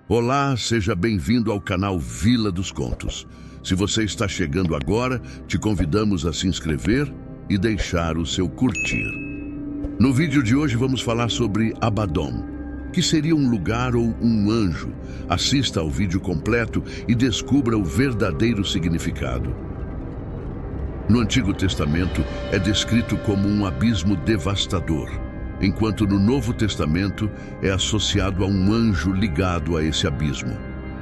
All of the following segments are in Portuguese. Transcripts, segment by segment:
Olá, seja bem-vindo ao canal Vila dos Contos. Se você está chegando agora, te convidamos a se inscrever e deixar o seu curtir. No vídeo de hoje vamos falar sobre Abaddon, que seria um lugar ou um anjo. Assista ao vídeo completo e descubra o verdadeiro significado. No Antigo Testamento é descrito como um abismo devastador, enquanto no Novo Testamento é associado a um anjo ligado a esse abismo.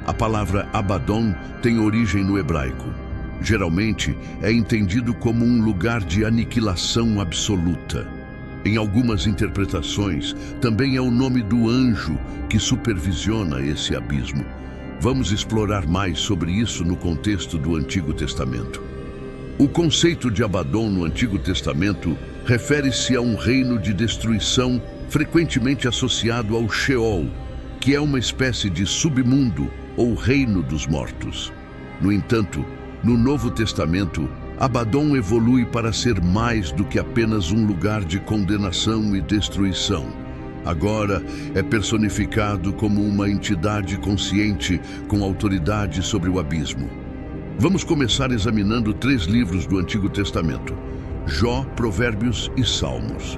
A palavra Abaddon tem origem no hebraico. Geralmente é entendido como um lugar de aniquilação absoluta. Em algumas interpretações, também é o nome do anjo que supervisiona esse abismo. Vamos explorar mais sobre isso no contexto do Antigo Testamento. O conceito de Abaddon no Antigo Testamento refere-se a um reino de destruição frequentemente associado ao Sheol, que é uma espécie de submundo ou reino dos mortos. No entanto, no Novo Testamento, Abaddon evolui para ser mais do que apenas um lugar de condenação e destruição. Agora é personificado como uma entidade consciente com autoridade sobre o abismo. Vamos começar examinando 3 livros do Antigo Testamento: Jó, Provérbios e Salmos.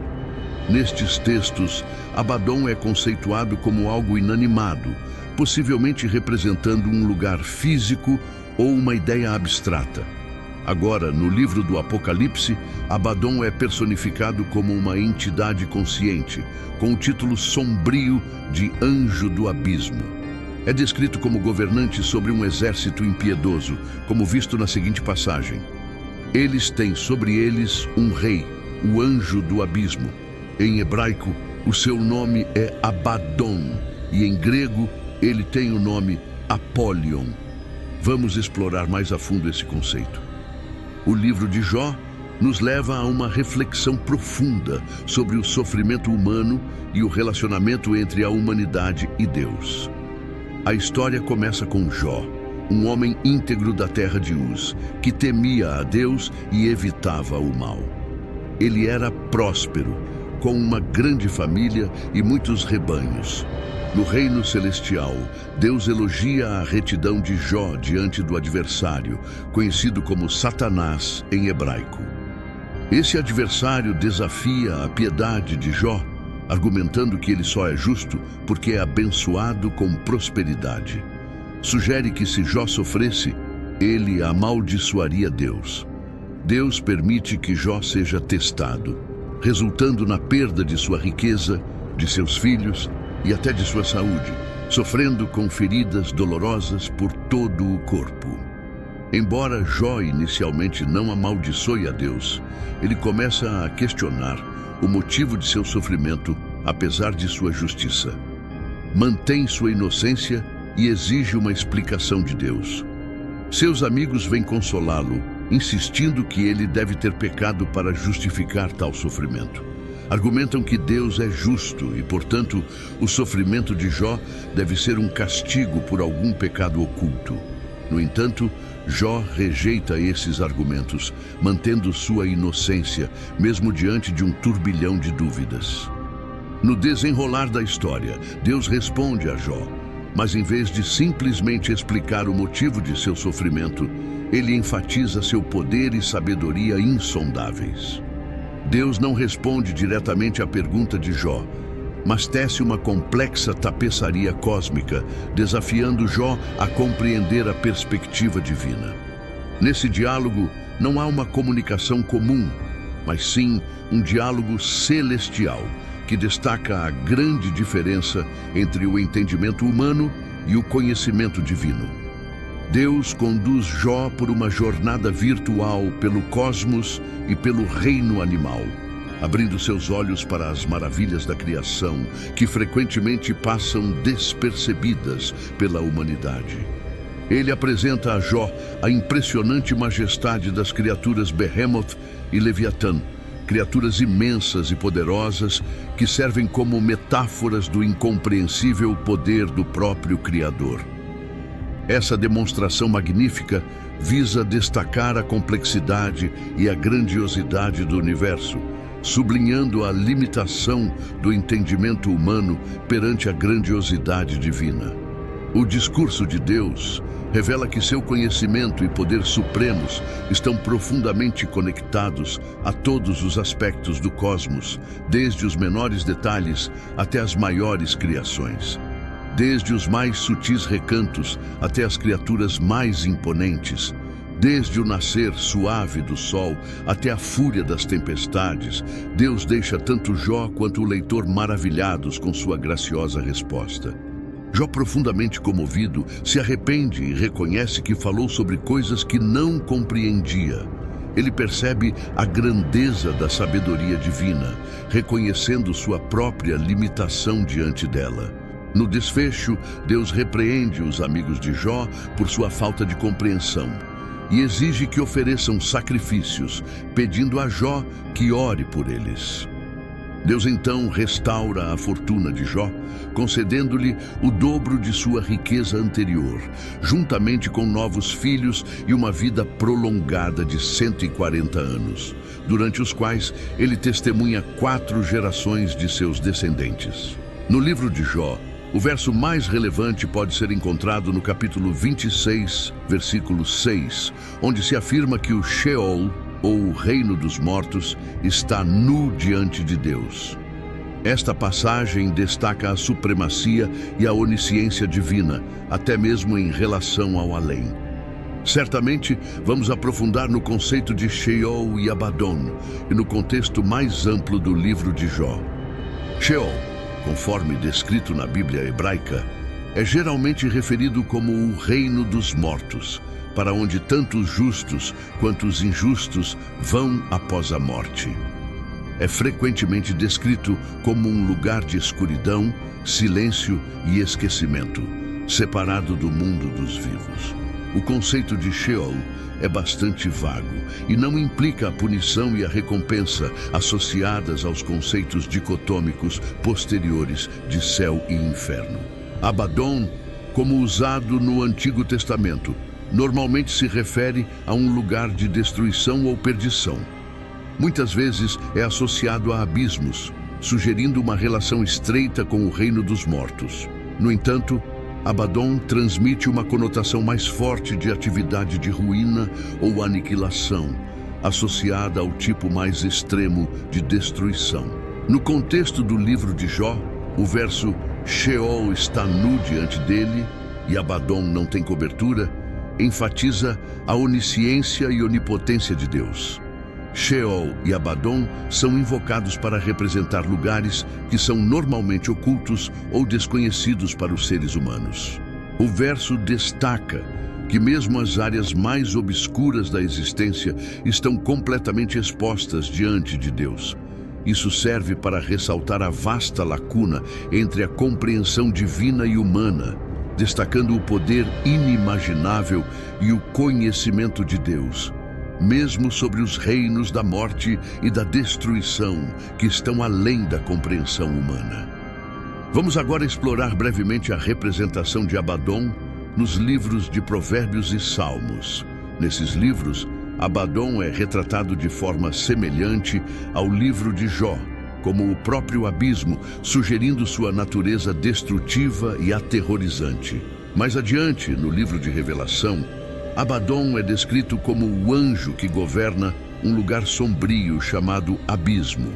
Nestes textos, Abaddon é conceituado como algo inanimado, possivelmente representando um lugar físico ou uma ideia abstrata. Agora, no livro do Apocalipse, Abaddon é personificado como uma entidade consciente, com o título sombrio de Anjo do Abismo. É descrito como governante sobre um exército impiedoso, como visto na seguinte passagem: eles têm sobre eles um rei, o Anjo do Abismo. Em hebraico, o seu nome é Abaddon, e em grego, ele tem o nome Apollyon. Vamos explorar mais a fundo esse conceito. O livro de Jó nos leva a uma reflexão profunda sobre o sofrimento humano e o relacionamento entre a humanidade e Deus. A história começa com Jó, um homem íntegro da terra de Uz, que temia a Deus e evitava o mal. Ele era próspero, com uma grande família e muitos rebanhos. No reino celestial, Deus elogia a retidão de Jó diante do adversário, conhecido como Satanás em hebraico. Esse adversário desafia a piedade de Jó, argumentando que ele só é justo porque é abençoado com prosperidade. Sugere que se Jó sofresse, ele amaldiçoaria Deus. Deus permite que Jó seja testado, resultando na perda de sua riqueza, de seus filhos e até de sua saúde, sofrendo com feridas dolorosas por todo o corpo. Embora Jó inicialmente não amaldiçoe a Deus, ele começa a questionar o motivo de seu sofrimento, apesar de sua justiça. Mantém sua inocência e exige uma explicação de Deus. Seus amigos vêm consolá-lo, insistindo que ele deve ter pecado para justificar tal sofrimento. Argumentam que Deus é justo e, portanto, o sofrimento de Jó deve ser um castigo por algum pecado oculto. No entanto, Jó rejeita esses argumentos, mantendo sua inocência, mesmo diante de um turbilhão de dúvidas. No desenrolar da história, Deus responde a Jó, mas em vez de simplesmente explicar o motivo de seu sofrimento, ele enfatiza seu poder e sabedoria insondáveis. Deus não responde diretamente à pergunta de Jó, mas tece uma complexa tapeçaria cósmica, desafiando Jó a compreender a perspectiva divina. Nesse diálogo, não há uma comunicação comum, mas sim um diálogo celestial, que destaca a grande diferença entre o entendimento humano e o conhecimento divino. Deus conduz Jó por uma jornada virtual pelo cosmos e pelo reino animal, abrindo seus olhos para as maravilhas da criação, que frequentemente passam despercebidas pela humanidade. Ele apresenta a Jó a impressionante majestade das criaturas Behemoth e Leviatã, criaturas imensas e poderosas que servem como metáforas do incompreensível poder do próprio Criador. Essa demonstração magnífica visa destacar a complexidade e a grandiosidade do universo, sublinhando a limitação do entendimento humano perante a grandiosidade divina. O discurso de Deus revela que seu conhecimento e poder supremos estão profundamente conectados a todos os aspectos do cosmos, desde os menores detalhes até as maiores criações. Desde os mais sutis recantos até as criaturas mais imponentes. Desde o nascer suave do sol até a fúria das tempestades, Deus deixa tanto Jó quanto o leitor maravilhados com sua graciosa resposta. Jó, profundamente comovido, se arrepende e reconhece que falou sobre coisas que não compreendia. Ele percebe a grandeza da sabedoria divina, reconhecendo sua própria limitação diante dela. No desfecho, Deus repreende os amigos de Jó por sua falta de compreensão e exige que ofereçam sacrifícios, pedindo a Jó que ore por eles. Deus então restaura a fortuna de Jó, concedendo-lhe o dobro de sua riqueza anterior, juntamente com novos filhos e uma vida prolongada de 140 anos, durante os quais ele testemunha 4 gerações de seus descendentes. No livro de Jó, o verso mais relevante pode ser encontrado no capítulo 26, versículo 6, onde se afirma que o Sheol, ou o reino dos mortos, está nu diante de Deus. Esta passagem destaca a supremacia e a onisciência divina, até mesmo em relação ao além. Certamente, vamos aprofundar no conceito de Sheol e Abaddon e no contexto mais amplo do livro de Jó. Sheol, conforme descrito na Bíblia hebraica, é geralmente referido como o reino dos mortos, para onde tanto os justos quanto os injustos vão após a morte. É frequentemente descrito como um lugar de escuridão, silêncio e esquecimento, separado do mundo dos vivos. O conceito de Sheol é bastante vago e não implica a punição e a recompensa associadas aos conceitos dicotômicos posteriores de céu e inferno. Abaddon, como usado no Antigo Testamento, normalmente se refere a um lugar de destruição ou perdição. Muitas vezes é associado a abismos, sugerindo uma relação estreita com o reino dos mortos. No entanto, Abaddon transmite uma conotação mais forte de atividade de ruína ou aniquilação, associada ao tipo mais extremo de destruição. No contexto do livro de Jó, o verso Sheol está nu diante dele e Abaddon não tem cobertura, enfatiza a onisciência e onipotência de Deus. Sheol e Abaddon são invocados para representar lugares que são normalmente ocultos ou desconhecidos para os seres humanos. O verso destaca que mesmo as áreas mais obscuras da existência estão completamente expostas diante de Deus. Isso serve para ressaltar a vasta lacuna entre a compreensão divina e humana, destacando o poder inimaginável e o conhecimento de Deus, mesmo sobre os reinos da morte e da destruição que estão além da compreensão humana. Vamos agora explorar brevemente a representação de Abaddon nos livros de Provérbios e Salmos. Nesses livros, Abaddon é retratado de forma semelhante ao livro de Jó, como o próprio abismo, sugerindo sua natureza destrutiva e aterrorizante. Mais adiante, no livro de Revelação, Abaddon é descrito como o anjo que governa um lugar sombrio chamado abismo.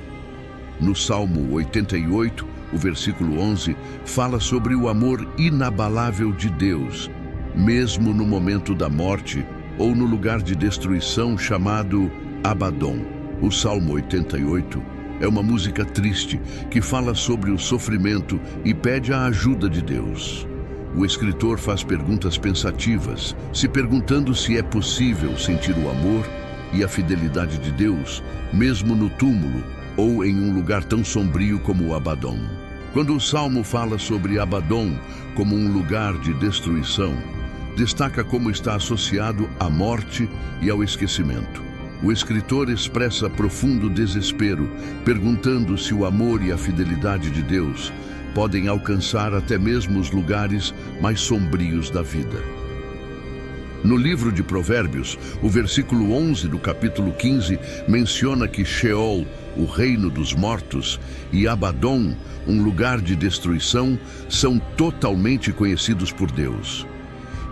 No Salmo 88, o versículo 11, fala sobre o amor inabalável de Deus, mesmo no momento da morte ou no lugar de destruição chamado Abaddon. O Salmo 88 é uma música triste que fala sobre o sofrimento e pede a ajuda de Deus. O escritor faz perguntas pensativas, se perguntando se é possível sentir o amor e a fidelidade de Deus, mesmo no túmulo ou em um lugar tão sombrio como o Abaddon. Quando o Salmo fala sobre Abaddon como um lugar de destruição, destaca como está associado à morte e ao esquecimento. O escritor expressa profundo desespero, perguntando se o amor e a fidelidade de Deus podem alcançar até mesmo os lugares mais sombrios da vida. No livro de Provérbios, o versículo 11 do capítulo 15 menciona que Sheol, o reino dos mortos, e Abadom, um lugar de destruição, são totalmente conhecidos por Deus.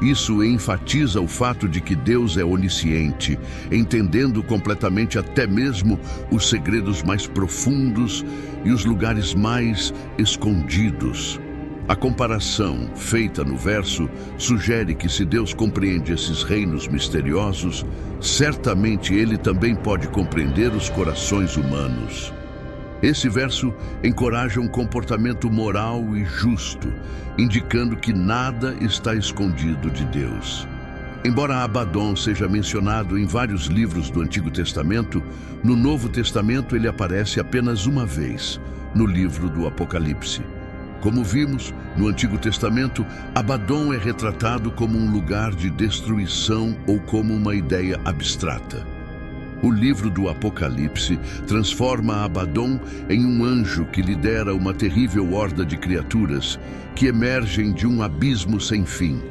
Isso enfatiza o fato de que Deus é onisciente, entendendo completamente até mesmo os segredos mais profundos e os lugares mais escondidos. A comparação feita no verso sugere que se Deus compreende esses reinos misteriosos, certamente Ele também pode compreender os corações humanos. Esse verso encoraja um comportamento moral e justo, indicando que nada está escondido de Deus. Embora Abadom seja mencionado em vários livros do Antigo Testamento, no Novo Testamento ele aparece apenas uma vez, no livro do Apocalipse. Como vimos, no Antigo Testamento, Abadom é retratado como um lugar de destruição ou como uma ideia abstrata. O livro do Apocalipse transforma Abadom em um anjo que lidera uma terrível horda de criaturas que emergem de um abismo sem fim.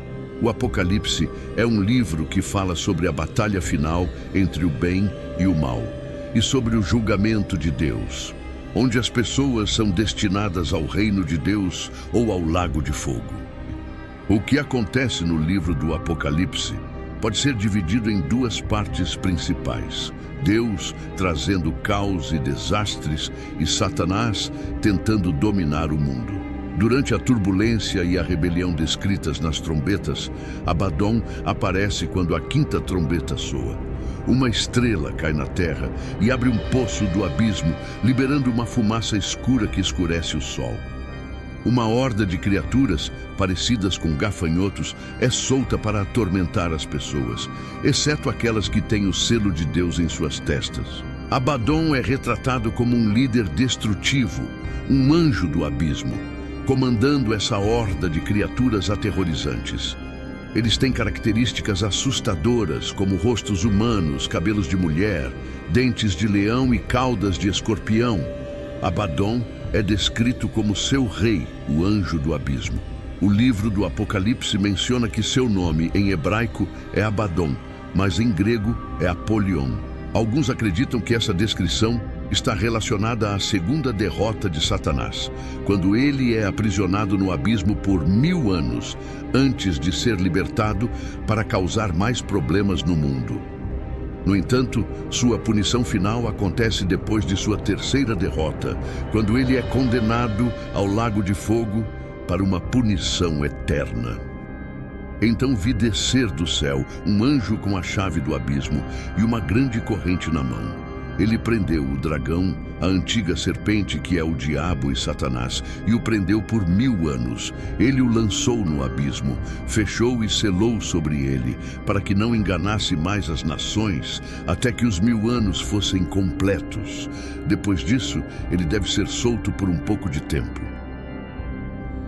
O Apocalipse é um livro que fala sobre a batalha final entre o bem e o mal, e sobre o julgamento de Deus, onde as pessoas são destinadas ao reino de Deus ou ao lago de fogo. O que acontece no livro do Apocalipse pode ser dividido em duas partes principais: Deus trazendo caos e desastres e Satanás tentando dominar o mundo. Durante a turbulência e a rebelião descritas nas trombetas, Abadom aparece quando a quinta trombeta soa. Uma estrela cai na terra e abre um poço do abismo, liberando uma fumaça escura que escurece o sol. Uma horda de criaturas, parecidas com gafanhotos, é solta para atormentar as pessoas, exceto aquelas que têm o selo de Deus em suas testas. Abadom é retratado como um líder destrutivo, um anjo do abismo, comandando essa horda de criaturas aterrorizantes. Eles têm características assustadoras, como rostos humanos, cabelos de mulher, dentes de leão e caudas de escorpião. Abadom é descrito como seu rei, o anjo do abismo. O livro do Apocalipse menciona que seu nome em hebraico é Abadom, mas em grego é Apolion. Alguns acreditam que essa descrição está relacionada à segunda derrota de Satanás, quando ele é aprisionado no abismo por 1000 anos, antes de ser libertado para causar mais problemas no mundo. No entanto, sua punição final acontece depois de sua terceira derrota, quando ele é condenado ao lago de fogo para uma punição eterna. Então vi descer do céu um anjo com a chave do abismo e uma grande corrente na mão. Ele prendeu o dragão, a antiga serpente que é o diabo e Satanás, e o prendeu por 1000 anos. Ele o lançou no abismo, fechou e selou sobre ele, para que não enganasse mais as nações, até que os 1000 anos fossem completos. Depois disso, ele deve ser solto por um pouco de tempo.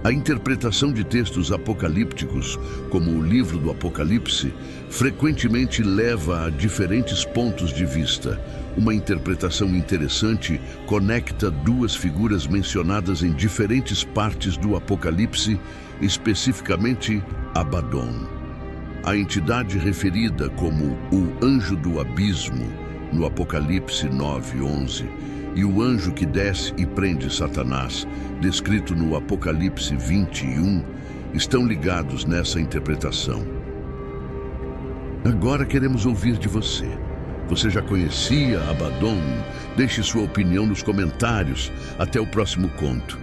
A interpretação de textos apocalípticos, como o livro do Apocalipse, frequentemente leva a diferentes pontos de vista. Uma interpretação interessante conecta duas figuras mencionadas em diferentes partes do Apocalipse, especificamente Abadom. A entidade referida como o anjo do abismo, no Apocalipse 9:11, e o anjo que desce e prende Satanás, descrito no Apocalipse 21, estão ligados nessa interpretação. Agora queremos ouvir de você. Você já conhecia Abadom? Deixe sua opinião nos comentários. Até o próximo conto.